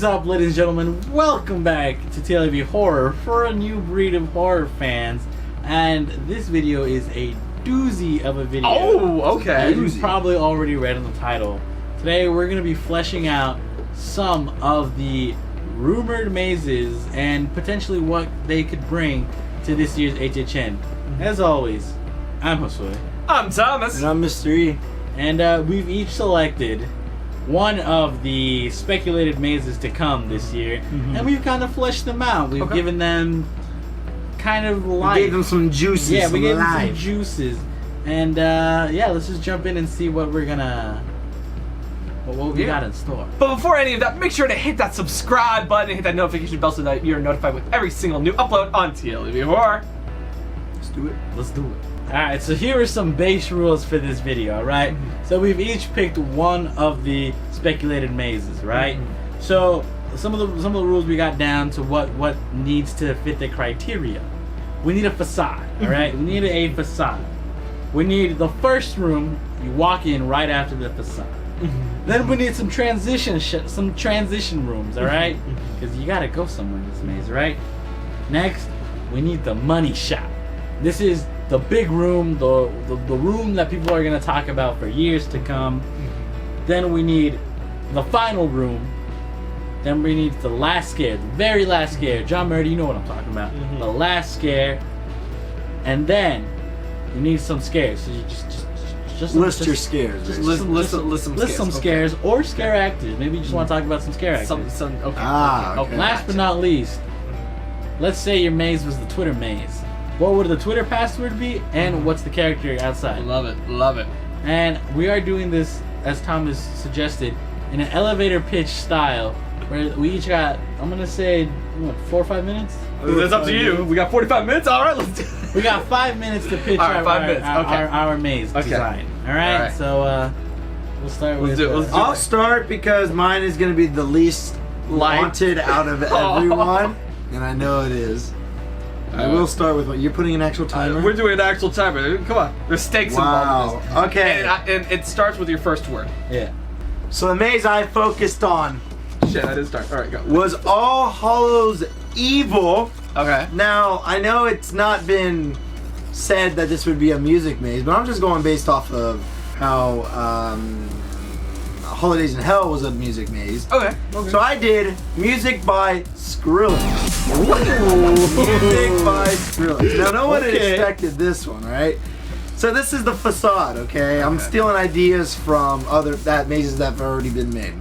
is up, ladies and gentlemen? Welcome back to TLEV Horror for a new breed of horror fans. And this video is a doozy of a video. Oh, okay. As you've probably already read in the title. Today we're going to be fleshing out some of the rumored mazes and potentially what they could bring to this year's HHN. As always, I'm Josue. I'm Thomas. And I'm Mr. E. And we've each selected one of the speculated mazes to come this year, and we've kind of fleshed them out. We've given them kind of life. We gave them some juices. Yeah, we gave them some juices. And yeah, let's just jump in and see what we're gonna... what we got in store. But before any of that, make sure to hit that subscribe button and hit that notification bell so that you're notified with every single new upload on TLEV Horror. Let's do it. Let's do it. Alright, so here are some base rules for this video, alright? So we've each picked one of the speculated mazes, right? So some of the rules we got down to what needs to fit the criteria. We need a facade, alright? We need a facade. We need the first room, you walk in right after the facade. Then we need some transition rooms, alright? Because you gotta go somewhere in this maze, right? Next, we need the money shot. This is the big room, the room that people are going to talk about for years to come. Then we need the final room. Then we need the last scare, the very last scare. John Murdy, you know what I'm talking about. The last scare. And then you need some scares. So you just list your scares. Just list some scares or scare actors. Maybe you just want to talk about some scare actors. Okay. Last but not least, let's say your maze was the Twitter maze. What would the Twitter password be, and what's the character outside? Love it, love it. And we are doing this, as Thomas suggested, in an elevator pitch style, where we each got, I'm gonna say, what, 4 or 5 minutes? That's up to you. We got 45 minutes. All right, let's do it. We got 5 minutes to pitch our maze design. All right, so we'll start with. I'll start because mine is going to be the least wanted out of everyone, and I know it is. I will start with what you're putting an actual timer. We're doing an actual timer. Come on, there's stakes involved in this. Okay. And it starts with your first word. Yeah. So the maze I focused on. Shit, I didn't start. All right, go. Was All Hallows Evil. Okay. Now I know it's not been said that this would be a music maze, but I'm just going based off of how Holidays in Hell was a music maze. Okay. So I did music by Skrillex. Music by Skrillex. Now no one expected this one, right? So this is the facade, okay? I'm stealing ideas from other mazes that have already been made.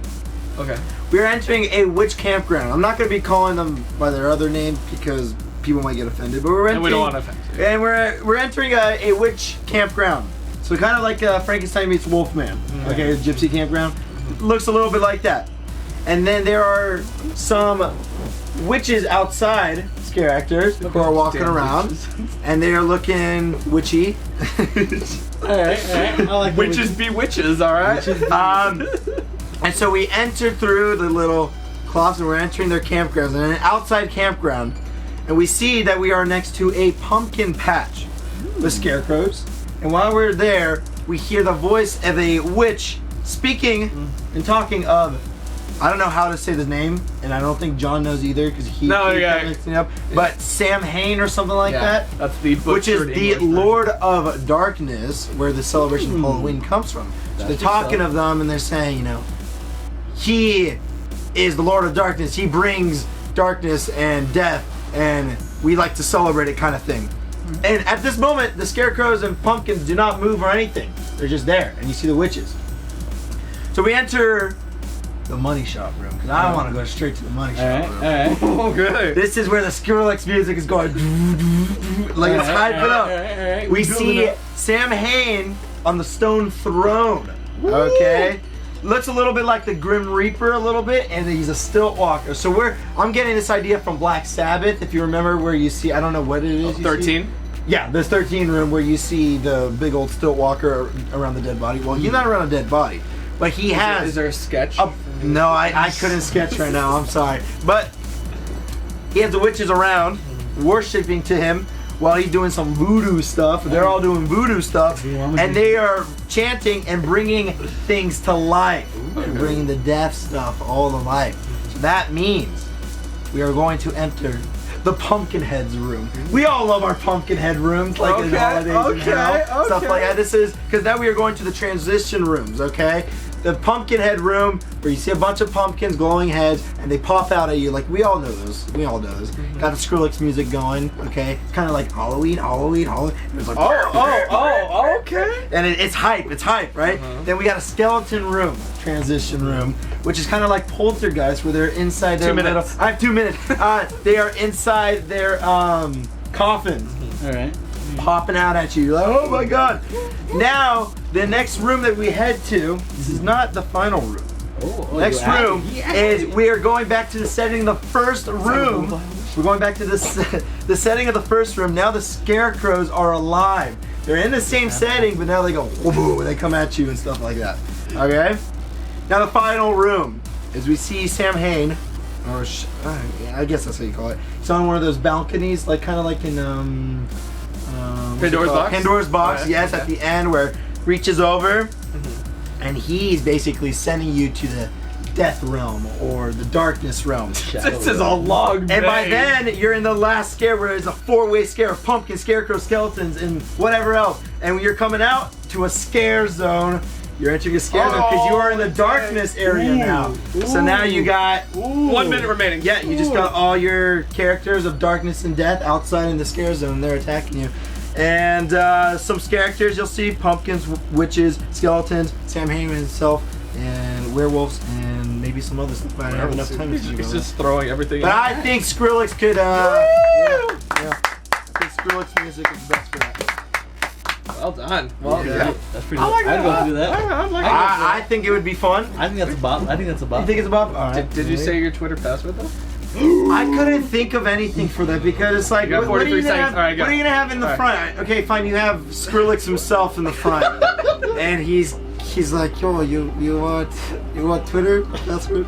Okay. We're entering a witch campground. I'm not going to be calling them by their other name because people might get offended, but we're entering. And we don't want to offend you. And we're entering a witch campground. So kind of like Frankenstein meets Wolfman. Okay, a gypsy campground. Looks a little bit like that. And then there are some witches outside, scare actors, who are walking around, and they are looking witchy. Alright. I like witches be witches, alright? And so we enter through the little closet, and we're entering their campgrounds, and an outside campground, and we see that we are next to a pumpkin patch with scarecrows. And while we're there, we hear the voice of a witch speaking and talking of, I don't know how to say the name, and I don't think John knows either because he mixed it up. But Sam Hain or something like that. That's the which is the Lord of Darkness, where the celebration of Halloween comes from. So they're talking of them, and they're saying, you know, he is the Lord of Darkness. He brings darkness and death, and we like to celebrate it, kind of thing. And at this moment, the scarecrows and pumpkins do not move or anything. They're just there, and you see the witches. So we enter the money shop room, because I want to go straight to the money shop room. Okay. This is where the Skrillex music is going, like it's hyping up. We see Sam Hain on the stone throne. Okay. Looks a little bit like the Grim Reaper a little bit, and he's a stilt walker. So I'm getting this idea from Black Sabbath, if you remember, where you see, I don't know what it is. 13? Yeah, this 13 room where you see the big old stilt walker around the dead body. Well, he's not around a dead body, but he has. Is there a sketch? No, I couldn't sketch right now, I'm sorry. But he has the witches around, worshiping to him while he's doing some voodoo stuff. They're all doing voodoo stuff, and they are chanting and bringing things to life. They're bringing the death stuff all to life. So that means we are going to enter the Pumpkinhead's room. We all love our Pumpkinhead rooms, like in the holidays and hell, stuff like that. This is, because now we are going to the transition rooms, okay? The Pumpkinhead room, where you see a bunch of pumpkins, glowing heads, and they pop out at you. Like, we all know those. We all know those. Got the Skrillex music going, okay? It's kind of like Halloween. It's like, Okay. and it's hype, right? Then we got a skeleton room, transition room, which is kind of like Poltergeist, where they're inside their 2 minutes. little, I have 2 minutes. They are inside their coffins. All right. Popping out at you. You're like, oh my god. Now, the next room that we head to, this is not the final room. Next room is, we are going back to the setting of the first room. We're going back to the setting of the first room. Now the scarecrows are alive. They're in the same setting, but now they go, whoa, and they come at you and stuff like that. Okay? Now the final room is, we see Sam Hain, or I guess that's what you call it. He's on one of those balconies, like kind of like in Pandora's box? Pandora's box, Oh, yeah. yes, Okay. at the end, where reaches over, and he's basically sending you to the death realm or the darkness realm. This is a long And by name. then, you're in the last scare, where it's a 4-way scare of pumpkin, scarecrow, skeletons, and whatever else. And when you're coming out to a scare zone, you're entering a scare zone because you are in the darkness area now. So now you got 1 minute remaining. Yeah, you just got all your characters of darkness and death outside in the scare zone. They're attacking you. And some characters you'll see: pumpkins, witches, skeletons, Sam Hain himself, and werewolves, and maybe some other stuff. I don't have enough time to He's do just throwing everything. But out. I think Skrillex could, yeah. I think Skrillex music is best for that. Well done. Well, Yeah. That's pretty. I like I'd that. go through that. I like I think it would be fun. I think that's a bop. You think it's about? All right. Did you say your Twitter password though? I couldn't think of anything for that because it's like, You got what are 43 you gonna seconds. have, All right, go. what are you gonna have in the All front? Okay, fine. You have Skrillex himself in the front, and he's like, yo, you want Twitter password?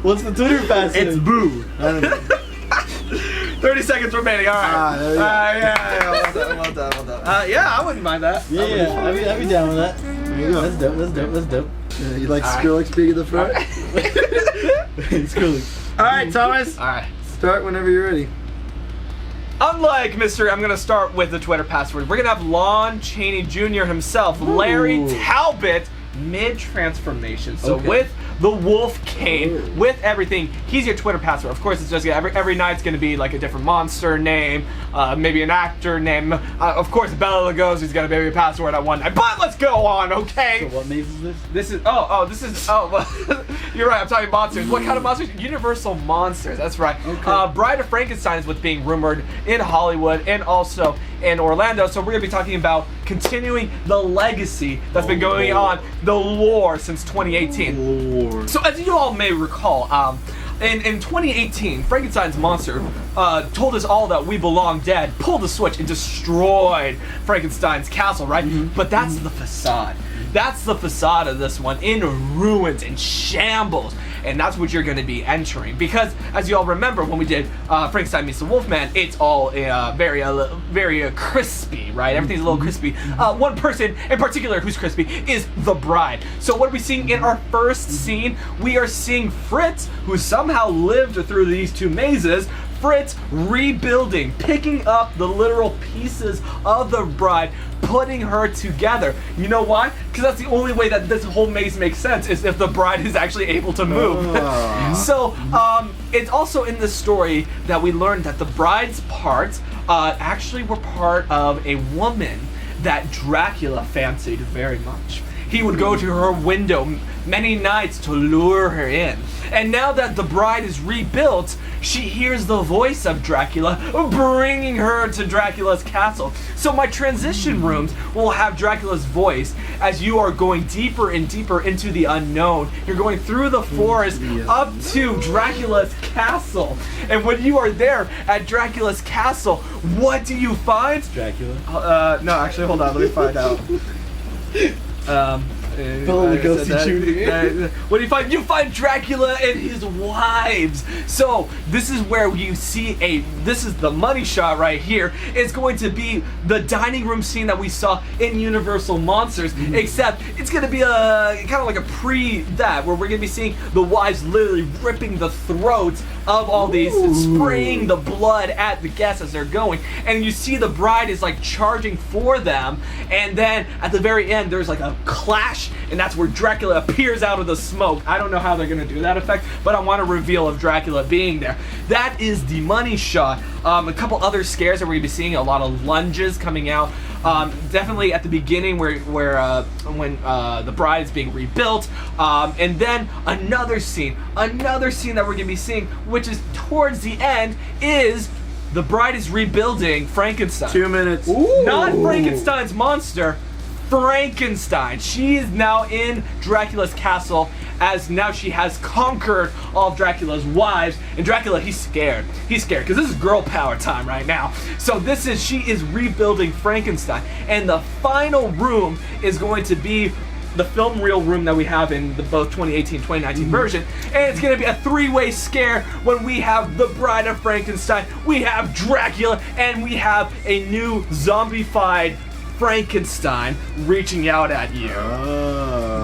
What's the Twitter password? It's boo. I don't know. 30 seconds remaining. All right. There you go. Yeah. Well done. Yeah, I wouldn't mind that. Yeah, I'd be down with that. There you go. That's dope. Yeah, you like Skrillex being in the front? Skrillex. All right, Thomas. All right. Start whenever you're ready. Unlike Mystery, I'm going to start with the Twitter password. We're going to have Lon Chaney Jr. himself, Larry Talbot, mid-transformation. So Okay. with the Wolf Cane, with everything, he's your Twitter password. Of course, it's just every night's going to be like a different monster name, maybe an actor name. Of course, Bela Lugosi's got a baby password on one night. But let's go on, okay? So what maze is this? This is well, you're right. I'm talking monsters. What kind of monsters? Universal monsters. That's right. Okay. Bride of Frankenstein is what's being rumored in Hollywood and also in Orlando. So we're gonna be talking about continuing the legacy that's been going on, the lore since 2018. Lord. So as you all may recall, in 2018, Frankenstein's monster told us all that we belong dead, pulled the switch, and destroyed Frankenstein's castle, right? But that's the facade. That's the facade of this one, in ruins and shambles. And that's what you're going to be entering. Because, as you all remember, when we did Frankenstein meets the Wolfman, it's all very crispy, right? Everything's a little crispy. One person in particular who's crispy is the bride. So what are we seeing in our first scene? We are seeing Fritz, who somehow lived through these two mazes, Fritz rebuilding, picking up the literal pieces of the bride, putting her together. You know why? Because that's the only way that this whole maze makes sense, is if the bride is actually able to move. So it's also in this story that we learned that the bride's parts actually were part of a woman that Dracula fancied very much. He would go to her window many nights to lure her in. And now that the bride is rebuilt, she hears the voice of Dracula bringing her to Dracula's castle. So my transition rooms will have Dracula's voice as you are going deeper and deeper into the unknown. You're going through the forest up to Dracula's castle. And when you are there at Dracula's castle, what do you find? Dracula. No, actually, hold on. Let me find out. Bela Lugosi Jr. What do you find? You find Dracula and his wives. So this is where you see this is the money shot right here. It's going to be the dining room scene that we saw in Universal Monsters, except it's going to be kind of like a that, where we're going to be seeing the wives literally ripping the throats of all these, spraying the blood at the guests as they're going, and you see the bride is like charging for them, and then at the very end there's like a clash, and that's where Dracula appears out of the smoke. I don't know how they're gonna do that effect, but I want a reveal of Dracula being there. That is the money shot. A couple other scares that we're gonna be seeing, a lot of lunges coming out. Definitely at the beginning when the bride is being rebuilt, and then another scene that we're gonna be seeing, which is towards the end, is the bride is rebuilding Frankenstein. 2 minutes. Not Frankenstein's monster, Frankenstein. She is now in Dracula's castle, as now she has conquered all of Dracula's wives, and Dracula, he's scared because this is girl power time right now. So she is rebuilding Frankenstein, and the final room is going to be the film reel room that we have in the both 2018 2019 version, and it's going to be a three-way scare when we have the Bride of Frankenstein, we have Dracula, and we have a new zombified Frankenstein reaching out at you.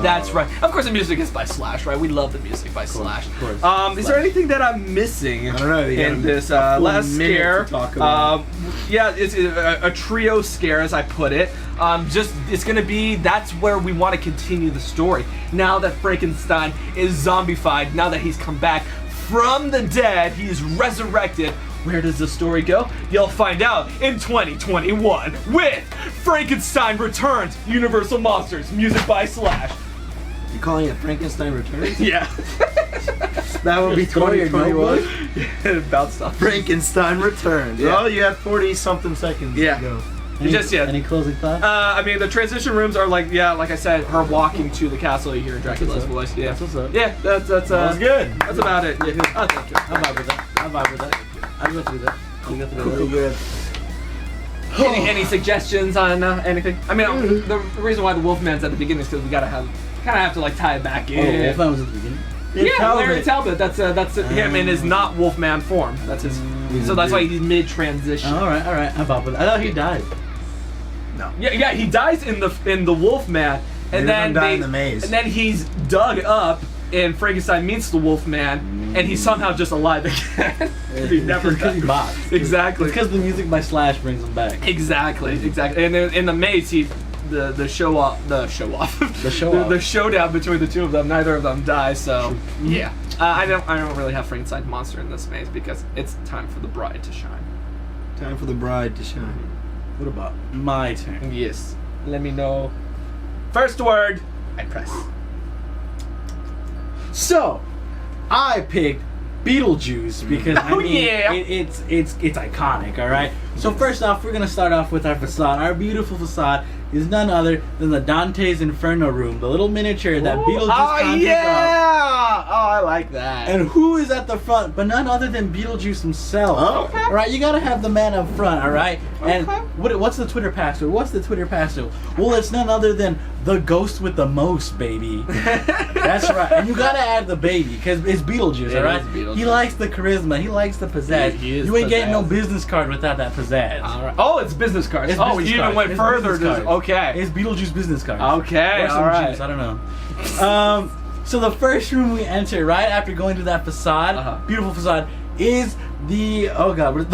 That's right. Of course, the music is by Slash, right? We love the music by Slash. Of course. Is there anything that I'm missing I don't know, in this last scare? Yeah, it's a trio scare, as I put it. It's gonna be, that's where we want to continue the story. Now that Frankenstein is zombified, now that he's come back from the dead, he is resurrected. Where does the story go? You'll find out in 2021 with Frankenstein Returns, Universal Monsters, music by Slash. You calling it Frankenstein Returns? Yeah. That would be 2021. About stuff. Frankenstein Returns. Yeah. Well, you have 40-something seconds to go. Any closing thoughts? I mean, the transition rooms are like I said, her walking to the castle. You hear Dracula's voice. Yeah, That's what's up. Yeah, that's good. That's about it. Yeah. Oh, thank you. I'm vibe with that. I'll go through that. Pretty good. Any suggestions on anything? I mean, the reason why the Wolfman's at the beginning is because we kind of have to like tie it back in. Wolfman was at the beginning. Yeah, Larry Talbot. That's him in his not Wolfman form. That's his. So that's why he's mid transition. All right. I'm vibe with that. I thought he died. No. Yeah, he dies in the Wolfman, and then in the maze. and then he's dug up, and Frankenstein meets the Wolfman, and he's somehow just alive again. He never Because he boxed. Exactly. It's because the music by Slash brings him back. Exactly. And then in the maze, the showdown between the two of them, neither of them die. So yeah, I don't really have Frankenstein's monster in this maze because it's time for the bride to shine. Time for the bride to shine. What about my turn? Yes. Let me know. First word, I press. So, I picked Beetlejuice because it's iconic. All right. So first off, we're gonna start off with our facade. Our beautiful facade is none other than the Dante's Inferno room, the little miniature that Beetlejuice conjures up. Oh, I like that. And who is at the front but none other than Beetlejuice himself? Oh. Okay. All right, you gotta have the man up front. All right. And Okay. what's the Twitter password? Well, it's none other than the ghost with the most, baby. That's right. And you gotta add the baby because it's Beetlejuice. All right. He likes the charisma. He likes the pizzazz. He is you ain't getting no pizzazz. business card without that pizzazz. All right. Oh, it's business cards. It's Oh, business you even cards. went It's further. business cards. Okay. It's Beetlejuice business cards. Okay. Or some All right. juice. I don't know. So the first room we enter right after going to that facade, beautiful facade, is the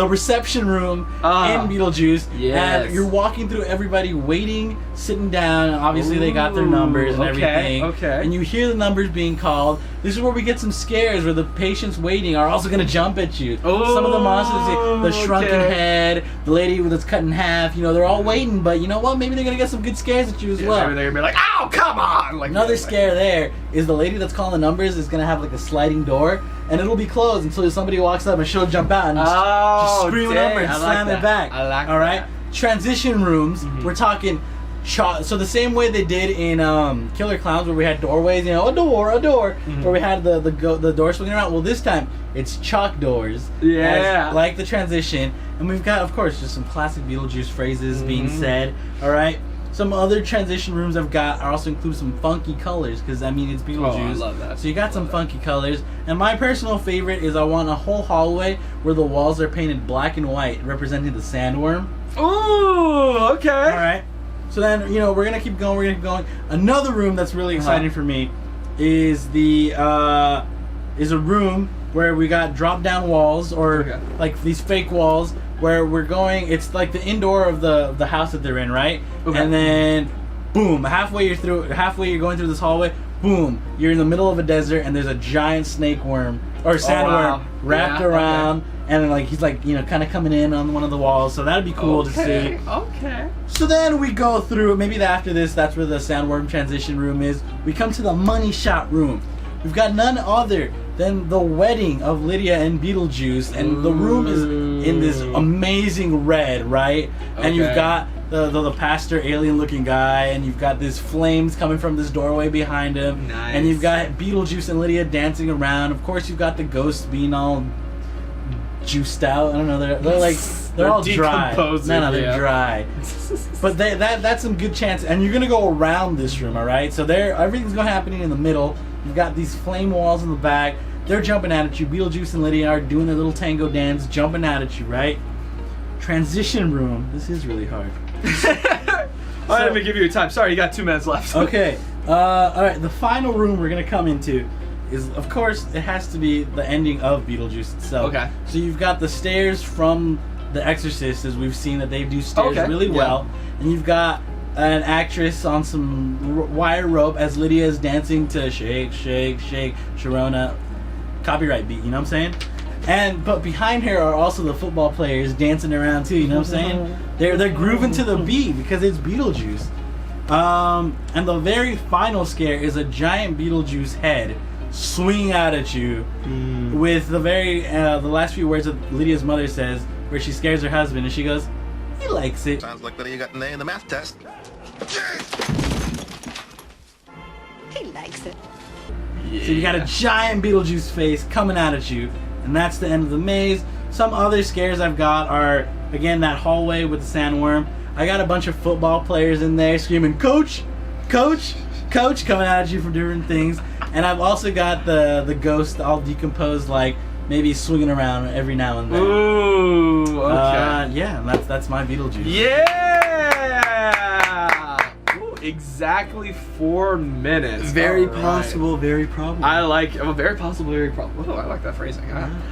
reception room in Beetlejuice. Yes. And you're walking through everybody waiting, sitting down. And obviously they got their numbers and everything. Okay. And you hear the numbers being called. This is where we get some scares where the patients waiting are also gonna jump at you. Some of the monsters, the shrunken head, the lady that's cut in half. You know, they're all waiting, but you know what? Maybe they're gonna get some good scares at you as well. Maybe they're gonna be like, "Oh, come on!" Like Another scare there is the lady that's calling the numbers is gonna have like a sliding door, and it'll be closed until somebody walks up and she'll jump out and just scream a number and slam it back. I like All right. that. Transition rooms. We're talking. So the same way they did in Killer Clowns, where we had doorways, you know, a door, where we had the door swinging around. Well, this time it's chalk doors. Yeah. Like the transition, and we've got, of course, just some classic Beetlejuice phrases being said. All right. Some other transition rooms I've got are also include some funky colors because I mean it's Beetlejuice. I love that. So you got some funky colors. And my personal favorite is I want a whole hallway where the walls are painted black and white, representing the sandworm. Ooh, okay. All right. So then we're gonna keep going. We're gonna keep going. Another room that's really exciting for me is a room where we got drop down walls or like these fake walls where we're going. It's like the indoor of the house that they're in, right? Okay. And then boom, halfway you're going through this hallway. Boom, you're in the middle of a desert and there's a giant snake worm or sandworm wrapped around. Okay. And then, like, he's like, kind of coming in on one of the walls, so that'd be cool to see. Okay. So then we go through. Maybe after this, that's where the sandworm transition room is. We come to the money shot room. We've got none other than the wedding of Lydia and Beetlejuice, and the room is in this amazing red, right? Okay. And you've got the pastor alien-looking guy, and you've got these flames coming from this doorway behind him. Nice. And you've got Beetlejuice and Lydia dancing around. Of course, you've got the ghosts being all juiced out. I don't know. They're all dry. No, they're dry. But that's some good chance. And you're gonna go around this room, all right? So everything's gonna happening in the middle. You've got these flame walls in the back. They're jumping out at you. Beetlejuice and Lydia are doing their little tango dance, jumping out at you, right? Transition room. This is really hard. I didn't even give you time. Sorry, you got 2 minutes left. Okay. All right. The final room we're gonna come into is, of course, it has to be the ending of Beetlejuice itself. Okay. So you've got the stairs from The Exorcist, as we've seen that they do stairs really well, and you've got an actress on some wire rope as Lydia is dancing to Shake, Shake, Shake, Sharona, copyright beat. You know what I'm saying? But behind her are also the football players dancing around too. You know what I'm saying? They're grooving to the beat because it's Beetlejuice. And the very final scare is a giant Beetlejuice head swinging out at you with the last few words that Lydia's mother says, where she scares her husband and she goes, "He likes it." Sounds like Lydia got an A in the math test. He likes it. Yeah. So you got a giant Beetlejuice face coming out at you, and that's the end of the maze. Some other scares I've got are, again, that hallway with the sandworm. I got a bunch of football players in there screaming, "Coach! Coach! Coach!" coming out at you from different things. And I've also got the ghost all decomposed, like maybe swinging around every now and then. Ooh, okay. Yeah, that's my Beetlejuice. Yeah! Ooh, exactly 4 minutes. Very possible, very probable. I like very possible, very probable. Oh, I like that phrasing.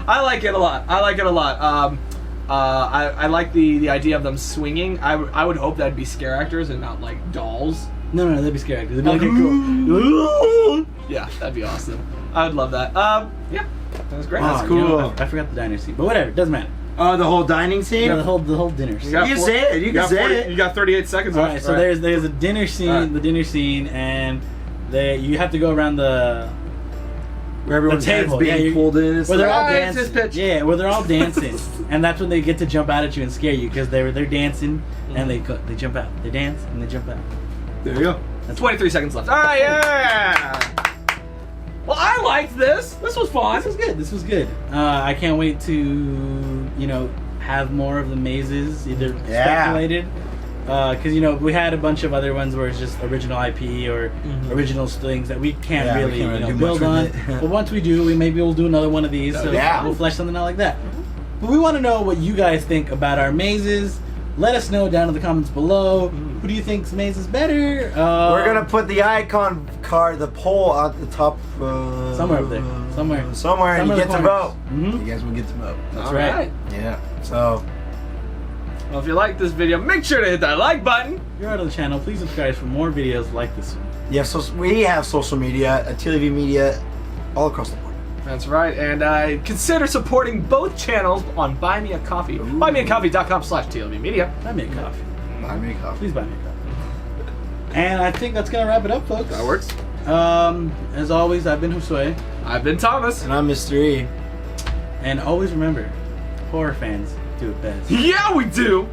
I like it a lot. I like the idea of them swinging. I would hope that'd be scare actors and not like dolls. No, that'd be scary. They'd be like, cool. Yeah, that'd be awesome. I would love that. Yeah, that was great. That's cool. I forgot the diner scene, but whatever, it doesn't matter. Oh, the whole dining scene? Yeah, the whole dinner scene. You can say it. You can say it. You got 38 seconds left. Alright, so there's a dinner scene, the dinner scene, and you have to go around where everyone's table being pulled in. Where they're all dancing. Yeah, where they're all dancing, and that's when they get to jump out at you and scare you because they're dancing and they jump out. They dance and they jump out. There you go. That's 23 seconds left. All right, yeah. Well, I liked this. This was fun. This was good. I can't wait to have more of the mazes either speculated. Because we had a bunch of other ones where it's just original IP or original things that we can't really build on. But once we do, maybe we'll do another one of these. So we'll flesh something out like that. But we want to know what you guys think about our mazes. Let us know down in the comments below. Who do you think's maze is better? We're gonna put the icon card, the poll at the top. Somewhere up there. Somewhere. And you get to vote. Mm-hmm. You guys will get to vote. That's right. Yeah. So. Well, if you like this video, make sure to hit that like button. If you're out of the channel, please subscribe for more videos like this one. Yeah, so we have social media, TLEV Media, all across the board. That's right, and consider supporting both channels on Buy Me a Coffee. BuyMeACoffee.com/TLEV Media. Buy me a coffee. Buy me a coffee. Please buy me a coffee. And I think that's gonna wrap it up, folks. That works. As always, I've been Josue. I've been Thomas. And I'm Mr. E. And always remember, horror fans do it best. Yeah, we do!